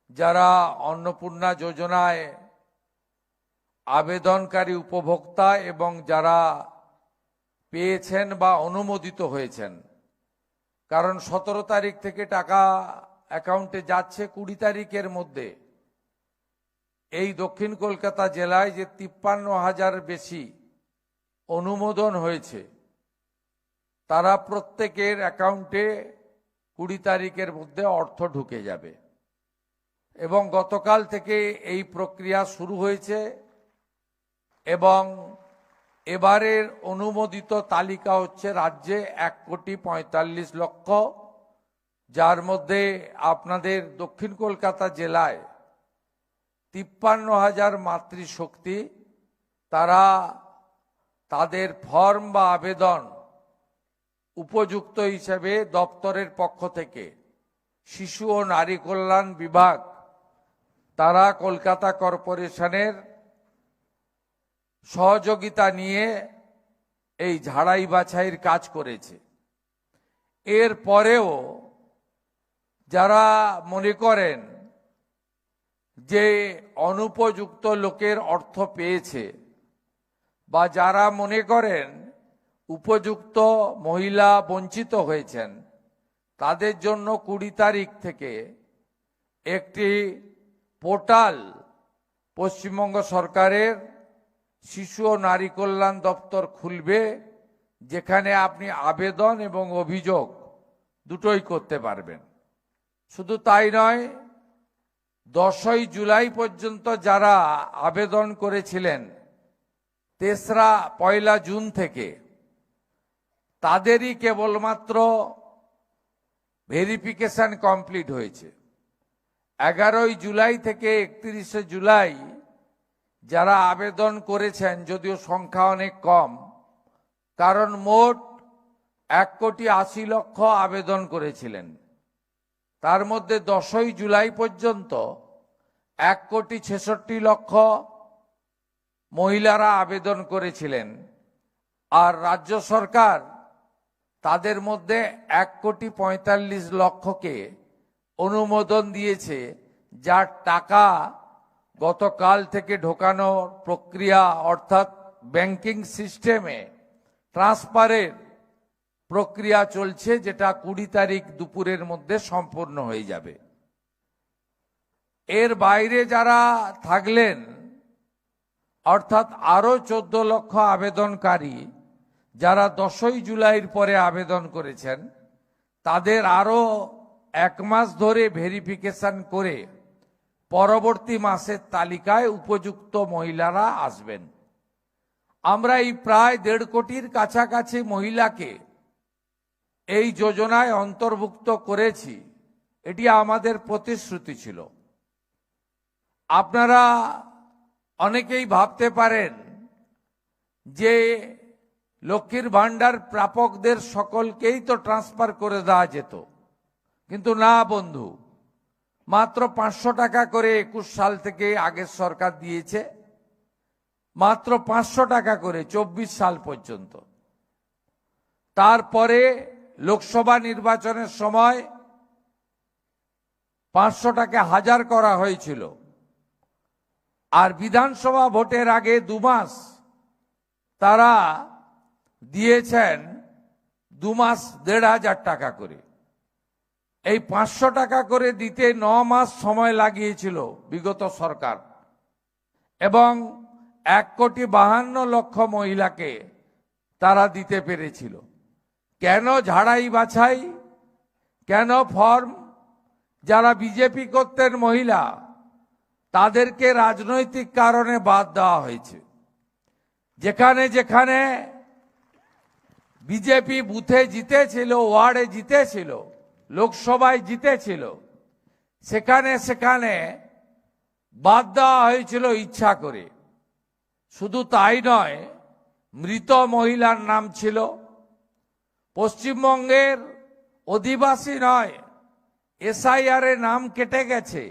যারা অন্নপূর্ণা যোজনায় আবেদনকারী উপভোক্তা এবং যারা পেয়েছেন বা অনুমোদিত হয়েছেন, কারণ 17 তারিখ থেকে টাকা অ্যাকাউন্টে যাচ্ছে, 20 তারিখের মধ্যে এই দক্ষিণ কলকাতা জেলায় যে 53,000 বেশি অনুমোদন হয়েছে, তারা প্রত্যেকের অ্যাকাউন্টে 20 তারিখের মধ্যে অর্থ ঢুকে যাবে। এবং গতকাল থেকে এই প্রক্রিয়া শুরু হয়েছে এবং এবারের অনুমোদিত তালিকা হচ্ছে রাজ্যে 1,45,00,000, যার মধ্যে আপনাদের দক্ষিণ কলকাতা জেলায় 53,000 মাতৃশক্তি তারা তাদের ফর্ম বা আবেদন উপযুক্ত হিসেবে দপ্তরের পক্ষ থেকে শিশু ও নারী কল্যাণ বিভাগ তারা কলকাতা কর্পোরেশনের সহযোগিতা নিয়ে এই ঝাড়াই বাছাইয়ের কাজ করেছে। এর পরেও যারা মনে করেন যে অনুপযুক্ত লোকের অর্থ পেয়েছে বা যারা মনে করেন উপযুক্ত মহিলা বঞ্চিত হয়েছেন, তাদের জন্য 20 তারিখ থেকে একটি পোর্টাল পশ্চিমবঙ্গ সরকারের শিশু ও নারী কল্যাণ দপ্তর খুলবে, যেখানে আপনি আবেদন এবং অভিযোগ দুটোই করতে পারবেন। শুধু তাই নয়, 10ই জুলাই পর্যন্ত যারা আবেদন করেছিলেন 1 জুন থেকে, তাদেরই কেবলমাত্র ভেরিফিকেশন কমপ্লিট হয়েছে। 11ই জুলাই থেকে 31শে জুলাই যারা আবেদন করেছেন, যদিও সংখ্যা অনেক কম, কারণ মোট 1,80,00,000 আবেদন করেছিলেন, তার মধ্যে 10ই জুলাই পর্যন্ত 1,66,00,000 মহিলারা আবেদন করেছিলেন। আর রাজ্য সরকার তাদের মধ্যে 1,45,00,000কে অনুমোদন দিয়েছে, যার টাকা গতকাল থেকে ঢোকানোর প্রক্রিয়া, অর্থাৎ ব্যাংকিং সিস্টেমে ট্রান্সফারের প্রক্রিয়া চলছে, যেটা 20 তারিখ দুপুরের মধ্যে সম্পূর্ণ হয়ে যাবে। এর বাইরে যারা থাকলেন, অর্থাৎ আরো 14 লক্ষ আবেদনকারী যারা 10ই জুলাইয়ের পরে আবেদন করেছেন, তাদের আরো 1 মাস ধরে ভেরিফিকেশন করে পরবর্তী মাসের তালিকায় উপযুক্ত মহিলারা আসবেন। আমরা এই প্রায় 1.5 কোটির কাছাকাছি মহিলাকে এই যোজনায় অন্তর্ভুক্ত করেছি। এটি আমাদের প্রতিশ্রুতি ছিল। আপনারা অনেকেই ভাবতে পারেন যে লক্ষ্মীর ভান্ডার প্রাপকদের সকলকেই তো ট্রান্সফার করে দেওয়া যেত, কিন্তু না বন্ধু, মাত্র 500 টাকা করে 21 সাল থেকে আগের সরকার দিয়েছে, মাত্র 500 টাকা করে 24 সাল পর্যন্ত। তারপরে লোকসভা নির্বাচনের সময় 500 টাকা 1000 করা হয়েছিল, আর বিধানসভা ভোটের আগে 2 মাস তারা দিয়েছেন 2 মাস 1,500 টাকা করে। এই 500 টাকা করে দিতে 9 মাস সময় লাগিয়েছিল বিগত সরকার, এবং 1,52,00,000 মহিলাকে তারা দিতে পেরেছিল। কেন ঝাড়াই বাছাই, কেন ফর্ম? যারা বিজেপি করতেন মহিলা, তাদেরকে রাজনৈতিক কারণে বাদ দেওয়া হয়েছে। যেখানে যেখানে বিজেপি বুথে জিতেছিল, ওয়ার্ডে জিতেছিল, লোকসভায় জিতেছিল, সেখানে সেখানে বাদ দেওয়া হয়েছিল ইচ্ছা করে। শুধু তাই নয়, মৃত মহিলার নাম ছিল। পশ্চিমবঙ্গের অধিবাসী নয়, SIR এর নাম কেটে গেছে,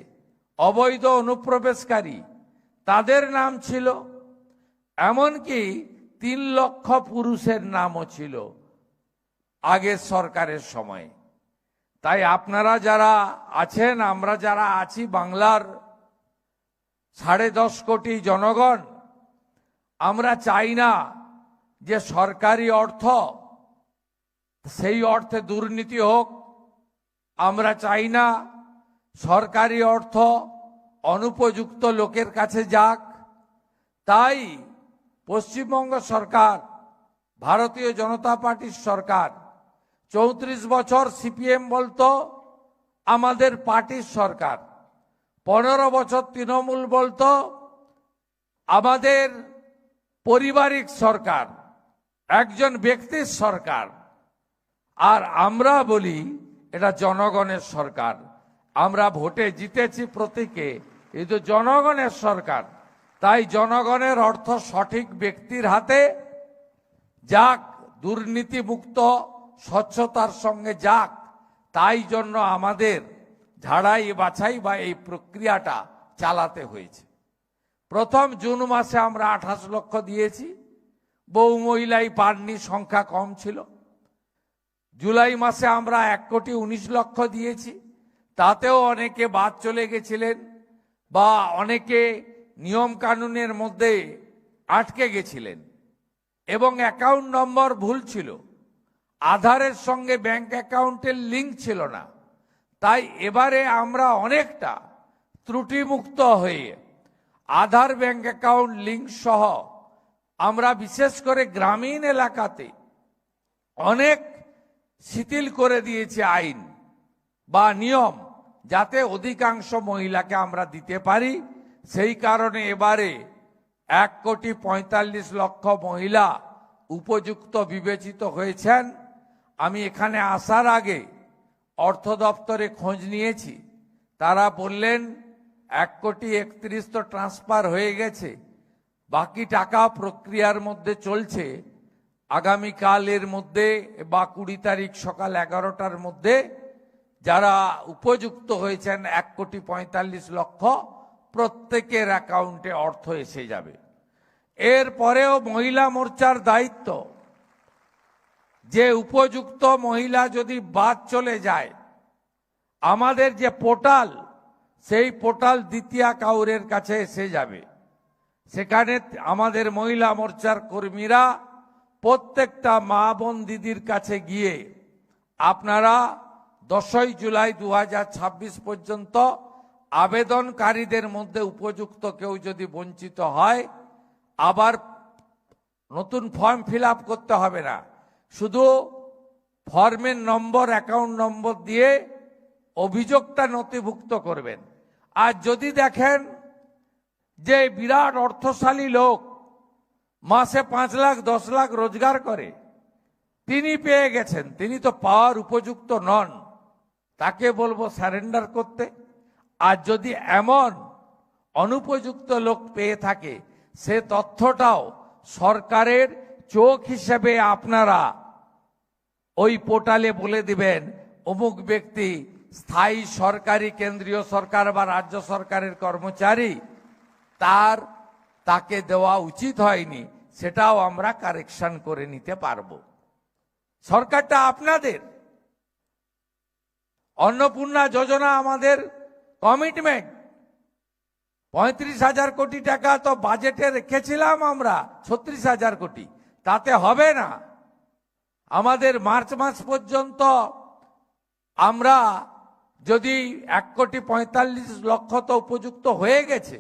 অবৈধ অনুপ্রবেশকারী, তাদের নাম ছিল। এমনকি 3 লক্ষ পুরুষের নামও ছিল আগের সরকারের সময়। তাই আপনারা যারা আছেন, আমরা যারা আছি, বাংলার 10.5 কোটি জনগণ, আমরা চাই না যে সরকারি অর্থ সেই অর্থে দুর্নীতি হোক। আমরা চাই না সরকারি অর্থ অনুপযুক্ত লোকের কাছে যাক। তাই পশ্চিমবঙ্গ সরকার, ভারতীয় জনতা পার্টির সরকার, 34 বছর সিপিএম বলতো আমাদের পার্টির সরকার, 15 বছর তৃণমূল বলতো আমাদের পারিবারিক সরকার, একজন ব্যক্তির সরকার। আর আমরা বলি এটা জনগণের সরকার। আমরা ভোটে জিতেছি প্রতীকে, কিন্তু জনগণের সরকার। তাই জনগণের অর্থ সঠিক ব্যক্তির হাতে যাক, দুর্নীতিমুক্ত স্বচ্ছতার সঙ্গে যাক। তাই জন্য আমাদের ঝাড়াই বাছাই বা এই প্রক্রিয়াটা চালাতে হয়েছে। প্রথম জুন মাসে আমরা 28 লক্ষ দিয়েছি, বহু মহিলাই পাননি, সংখ্যা কম ছিল। জুলাই মাসে আমরা 1,19 লক্ষ দিয়েছি, তাতেও অনেকে বাদ চলে গেছিলেন বা অনেকে নিয়ম কানুনের মধ্যে আটকে গেছিলেন এবং অ্যাকাউন্ট নম্বর ভুল ছিল, আধারের সঙ্গে ব্যাংক অ্যাকাউন্টের লিঙ্ক ছিল না। তাই এবারে আমরা অনেকটা ত্রুটিমুক্ত হয়ে আধার ব্যাংক অ্যাকাউন্ট লিঙ্ক সহ আমরা বিশেষ করে গ্রামীণ এলাকাতে অনেক শিথিল করে দিয়েছি আইন বা নিয়ম, যাতে অধিকাংশ মহিলাকে আমরা দিতে পারি। সেই কারণে এবারে 1,45,00,000 মহিলা উপযুক্ত বিবেচিত হয়েছেন। আমি এখানে আসার আগে অর্থ দপ্তরে খোঁজ নিয়েছি, তারা বললেন 1,31,00,000 তো ট্রান্সফার হয়ে গেছে, বাকি টাকা প্রক্রিয়ার মধ্যে চলছে। আগামীকালের মধ্যে বা 20 তারিখ সকাল 11টার মধ্যে যারা উপযুক্ত হয়েছেন 1,45,00,000 প্রত্যেকের অ্যাকাউন্টে অর্থ এসে যাবে। এরপরেও মহিলা মোর্চার দায়িত্ব যে উপযুক্ত মহিলা যদি বাদ চলে যায়, আমাদের যে পোর্টাল, সেই পোর্টাল দ্বিতীয় কাউরের কাছে এসে যাবে। সেখানে আমাদের মহিলা মোর্চার কর্মীরা প্রত্যেকটা মা বোন দিদির কাছে গিয়ে আপনারা 10 জুলাই 2026 পর্যন্ত আবেদনকারীদের মধ্যে উপযুক্ত কেউ যদি বঞ্চিত হয়, আবার নতুন ফর্ম ফিল আপ করতে হবে না, শুধু ফর্মের নম্বর, অ্যাকাউন্ট নম্বর দিয়ে অভিযোগটা নথিভুক্ত করবেন। আর যদি দেখেন যে বিরাট অর্থশালী লোক মাসে 5 লাখ 10 লাখ রোজগার করে, তিনি পেয়ে গেছেন, তিনি তো পাওয়ার উপযুক্ত নন, তাকে বলবো সারেন্ডার করতে। আর যদি এমন অনুপযুক্ত লোক পেয়ে থাকে, সে তথ্যটাও সরকারের চোখ হিসেবে আপনারা ওই পোর্টালে বলে দিবেন অমুক ব্যক্তি স্থায়ী সরকারি, কেন্দ্রীয় সরকার বা রাজ্য সরকারের কর্মচারী, তাকে দেওয়া উচিত হয়নি, সেটাও আমরা কারেকশন করে নিতে পারবো। সরকারটা আপনাদের। অন্নপূর্ণা যোজনা আমাদের কমিটমেন্ট, 35,000 কোটি টাকা তো বাজেটে রেখেছিলাম আমরা, 36,000 কোটি, তাতে হবে না। আমাদের মার্চ মাস পর্যন্ত আমরা যদি 1,45,00,000 তো উপযুক্ত হয়ে গেছে,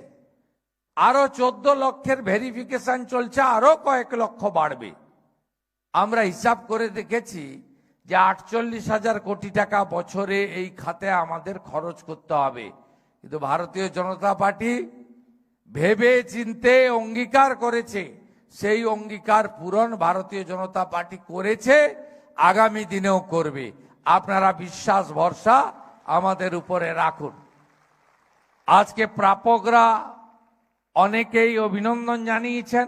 আরো 14 লক্ষের ভেরিফিকেশন চলছে, আরো কয়েক লক্ষ বাড়বে। আমরা হিসাব করে দেখেছি যে 48,000 কোটি টাকা বছরে এই খাতে আমাদের খরচ করতে হবে। কিন্তু ভারতীয় জনতা পার্টি ভেবে চিন্তে অঙ্গীকার করেছে, সেই অঙ্গীকার পূরণ ভারতীয় জনতা পার্টি করেছে, আগামী দিনেও করবে। আপনারা বিশ্বাস ভরসা আমাদের উপরে রাখুন। আজকে প্রাপকরা অনেকেই অভিনন্দন জানিয়েছেন।